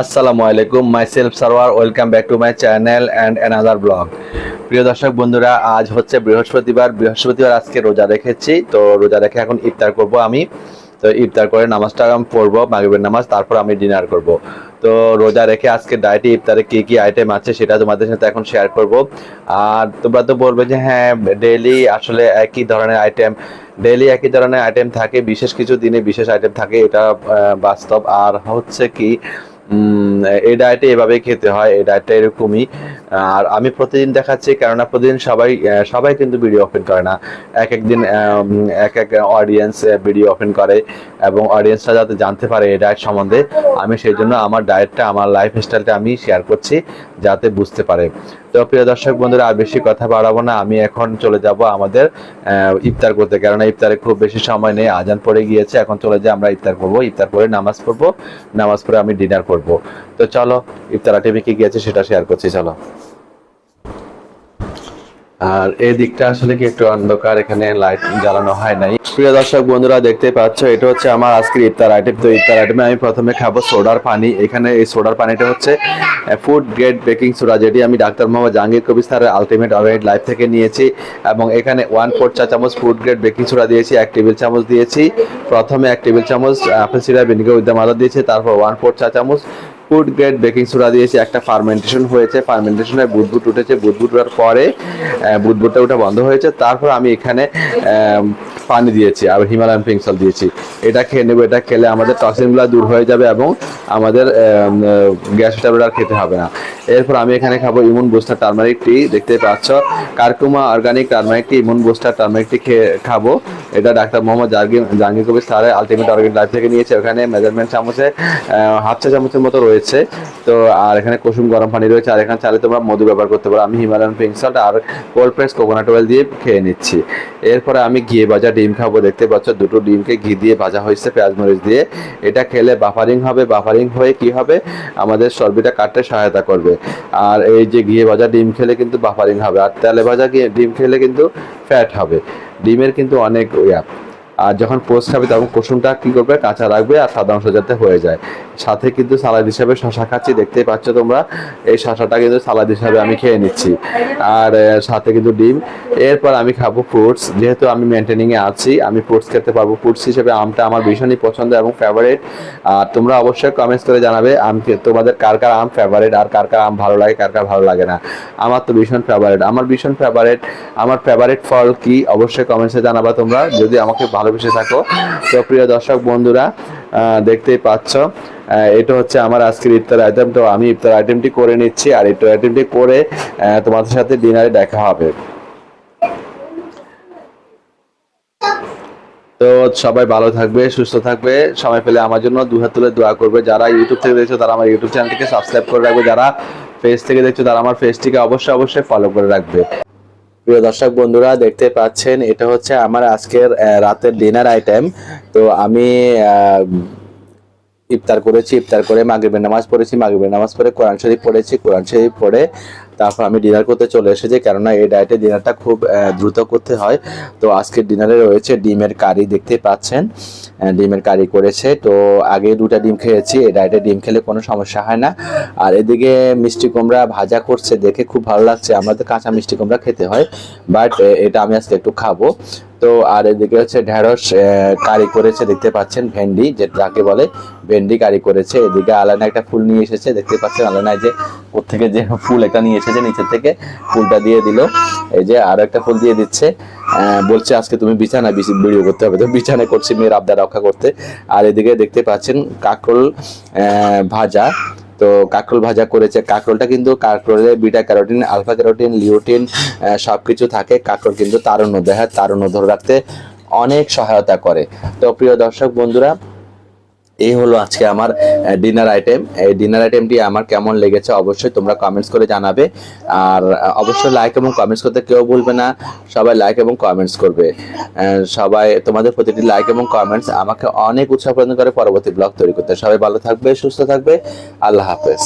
আসসালামু আলাইকুম, myself Sarwar. Welcome back to my channel and another blog. প্রিয় দর্শক বন্ধুরা, আজ হচ্ছে বৃহস্পতিবার আজকে রোজা রেখেছি। তো রোজা রেখে এখন ইফতার করব আমি। তো ইফতার করে নামাজটা আমি পড়বো, মাগরিবের নামাজ, তারপর আমি ডিনার করব। তো রোজা রেখে আজকে ডায়েটে ইফতারে কি কি আইটেম আছে সেটা তোমাদের সাথে এখন শেয়ার করব। আর তোমরা তো বলবে যে হ্যাঁ, ডেইলি একই ধরনের আইটেম থাকে, বিশেষ কিছু দিনে বিশেষ আইটেম থাকে, এটা বাস্তব। আর হচ্ছে কি, এই ডায়েটে এভাবেই খেতে হয়, এই ডায়েটটা এরকমই। আর আমি প্রতিদিন দেখাচ্ছি, কেননা প্রতিদিন সবাই কিন্তু ভিডিও ওপেন করে না। এক একদিন এক এক অডিয়েন্স ভিডিও ওপেন করে, এবং অডিয়েন্সরা যাতে জানতে পারে এই ডায়েট সম্বন্ধে, আমি সেই জন্য আমার ডায়েটটা, আমার লাইফ স্টাইলটা আমি শেয়ার করছি, যাতে বুঝতে পারে। তো প্রিয় দর্শক বন্ধুরা, আর বেশি কথা বাড়াবো না, আমি এখন চলে যাব আমাদের ইফতার করতে, কেননা ইফতারে খুব বেশি সময় নেই, আজান পড়ে গিয়েছে। এখন চলে যাই, আমরা ইফতার করবো, ইফতার করে নামাজ পড়বো, নামাজ পড়ে আমি ডিনার করব। তো চলো, ইফতার আইটেমে কি গিয়েছে সেটা শেয়ার করছি, চলো। আর এই দিকটা আসলে কি একটু অন্ধকার, এখানে লাইট জ্বালানো হয় নাই। প্রিয় দর্শক বন্ধুরা, দেখতে পাচ্ছ এটা হচ্ছে আমার আজকের ইফতার আইটেম। তো ইফতার আইটেমে আমি প্রথমে খাবো সোডার পানি। এখানে এই সোডার পানিটা হচ্ছে ফুড গ্রেড বেকিং সোডা, যেটি আমি ডাক্তার মোহাম্মদ জাহাঙ্গীর কবির স্যারের আলটিমেট অর্গানিক লাইফ থেকে নিয়েছি। এবং এখানে 1/4 চা চামচ ফুড গ্রেড বেকিং সোডা দিয়েছি, 1 টেবিল চামচ দিয়েছি। প্রথমে 1 টেবিল চামচ apple cider vinegar with the mother দিয়েছি, তারপর 1/4 চা চামচ ফুড গ্রেড বেকিং সোডা দিয়েছি। একটা ফার্মেন্টেশন হয়েছে, ফার্মেন্টেশনে বুদবুদ উঠেছে, বুদবুদ ওঠার পরে বুদবুদটা ওটা বন্ধ হয়েছে। তারপর আমি এখানে পানি দিয়েছি আর হিমালয়ান পিঙ্ক সল্ট দিয়েছি। এটা খেয়ে নেবো, এটা খেলে আমাদের টক্সিনগুলো দূর হয়ে যাবে এবং আমাদের গ্যাস ট্যাবলেট আর খেতে হবে না। এরপর আমি এখানে খাবো ইমিউন বুস্টার টার্মারিক টি। দেখতে পাচ্ছ, কারকুমা অর্গানিক টার্মারিক টি, ইমিউন বুস্টার টার্মারিক টি খাবো। এটা ডাক্তার মোহাম্মদ জাহাঙ্গীর কবির স্যারের আলটিমেট অর্গানিক লাইফ থেকে নিয়েছে। ওখানে মেজারমেন্ট চামচে হাফ চা চামচের মতো রয়েছে। তো আর এখানে কুসুম গরম পানি রয়েছে, আর এখানে চাইলে তোমরা মধু ব্যবহার করতে পারো। আমি হিমালয়ান পিঙ্ক সল্ট আর কোল্ড প্রেস কোকোনাট অয়েল দিয়ে খেয়ে নিচ্ছি। এরপরে আমি ঘি ভাজা ডিম খাবো। দেখতে পাচ্ছ, দুটো ডিমকে ঘি দিয়ে ভাজা হয়েছে পেঁয়াজ মরিচ দিয়ে। এটা খেলে বাফারিং হবে, বাফারিং হয়ে কি হবে, আমাদের চর্বিটা কাটতে সহায়তা করবে। আর এই যে ঘি ভাজা ডিম খেলে কিন্তু বাফারিং হবে, আর তেলে ভাজা ডিম খেলে কিন্তু ফ্যাট হবে। ডিমের কিন্তু অনেক আর যখন পোস্ট খাবে তখন কুসুমটা কি করবে, কাঁচা রাখবে, আর সাদা অংশ যাতে হয়ে যায়। সাথে কিন্তু সালাদ হিসাবে শশা খাচ্ছি, দেখতেই পাচ্ছ তোমরা। এই শশাটা কিন্তু সালাদ হিসাবে আমি খেয়ে নিচ্ছি, আর সাথে কিন্তু ডিম। এরপর আমি খাবো ফ্রুটস। যেহেতু আমি মেনটেনিং এ আছি, আমি ফ্রুটস খেতে পারবো। ফ্রুটস হিসেবে আমটা আমার ভীষণই পছন্দ এবং ফেভারিট। আর তোমরা অবশ্যই কমেন্টস করে জানাবে তোমাদের কার কার আম ফেভারিট, আর কার কার আম ভালো লাগে, কার কার ভালো লাগে না। আমার তো ভীষণ ফেভারিট, আমার ভীষণ ফেভারিট। আমার ফেভারিট ফল কি, অবশ্যই কমেন্টসে জানাবা তোমরা, যদি আমাকে ভালোবেসে থাকো। তো প্রিয় দর্শক বন্ধুরা, দেখতেই পাচ্ছ, এটা হচ্ছে আমার আজকের ইফতার আইটেম। তো আমি ইফতার আইটেমটি করে নিচ্ছি, আর ইফতার আইটেমটি করে তোমাদের সাথে ডিনারে দেখা হবে। তো সবাই ভালো থাকবে, সুস্থ থাকবে, সময় পেলে আমার জন্য দুহাত তুলে দোয়া করবে। যারা ইউটিউব থেকে দেখছো তারা আমার ইউটিউব চ্যানেলটিকে সাবস্ক্রাইব করে রাখবে, যারা ফেস থেকে দেখছো তারা আমার ফেসটিকে অবশ্যই ফলো করে রাখবে। প্রিয় দর্শক বন্ধুরা, দেখতে পাচ্ছেন এটা হচ্ছে আমার আজকের রাতের ডিনার আইটেম। তো আমি ইফতার করেছি, ইফতার করে মাগরিবের নামাজ পড়েছি, মাগরিবের নামাজ পড়ে কোরআন শরীফ পড়েছি, কোরআন শরীফ পড়ে তারপর আমি ডিনার করতে চলে এসেছি, কেননা এই ডায়েটে ডিনারটা খুব দ্রুত করতে হয়। তো আজকের ডিনারে রয়েছে ডিমের কারি, দেখতে পাচ্ছেন ডিমের কারি করেছে। তো আগে 2টা ডিম খেয়েছি, এই ডায়েটে ডিম খেলে কোনো সমস্যা হয় না। আর এদিকে মিষ্টি কুমড়া ভাজা করছে, দেখে খুব ভালো লাগছে। আমাদের কাঁচা মিষ্টি কুমড়া খেতে হয়, বাট এটা আমি আজকে একটু খাবো। তো আর এদিকে হচ্ছে ঢেঁড়স কারি করেছে, দেখতে পাচ্ছেন ভেন্ডি যাকে বলে, ভেন্ডি কারি করেছে। এদিকে আলানা একটা ফুল নিয়ে এসেছে, দেখতে পাচ্ছেন আলানায় যে কোত্থেকে যে ফুল একটা নিয়ে এসেছে, নিচের থেকে ফুলটা দিয়ে দিল। এই যে আরো একটা ফুল দিয়ে দিচ্ছে, বলছে আজকে তুমি বিছানায় ভিডিও করতে হবে। তো বিছানায় করছি মেয়ের আবদার রক্ষা করতে। আর এদিকে দেখতে পাচ্ছেন কাঁকরোল ভাজা। তো কাঁকরোল ভাজা করেছে। কাঁকরোলটা কিন্তু, কাঁকরোলে বিটা ক্যারোটিন, আলফা ক্যারোটিন, লিওটিন সবকিছু থাকে। কাঁকরোল কিন্তু তারুণ্য দেয়, তারুণ্য ধরে রাখতে অনেক সহায়তা করে। তো প্রিয় দর্শক বন্ধুরা, এই হলো আজকে আমার ডিনার আইটেম। এই ডিনার আইটেমটি আমার কেমন লেগেছে অবশ্যই তোমরা কমেন্টস করে জানাবে। আর অবশ্যই লাইক এবং কমেন্টস করতে কেউ ভুলবে না, সবাই লাইক এবং কমেন্টস করবে। সবাই তোমাদের প্রতিটি লাইক এবং কমেন্টস আমাকে অনেক উৎসাহ প্রদান করে পরবর্তী ব্লগ তৈরি করতে। সবাই ভালো থাকবে, সুস্থ থাকবে, আল্লাহ হাফেজ।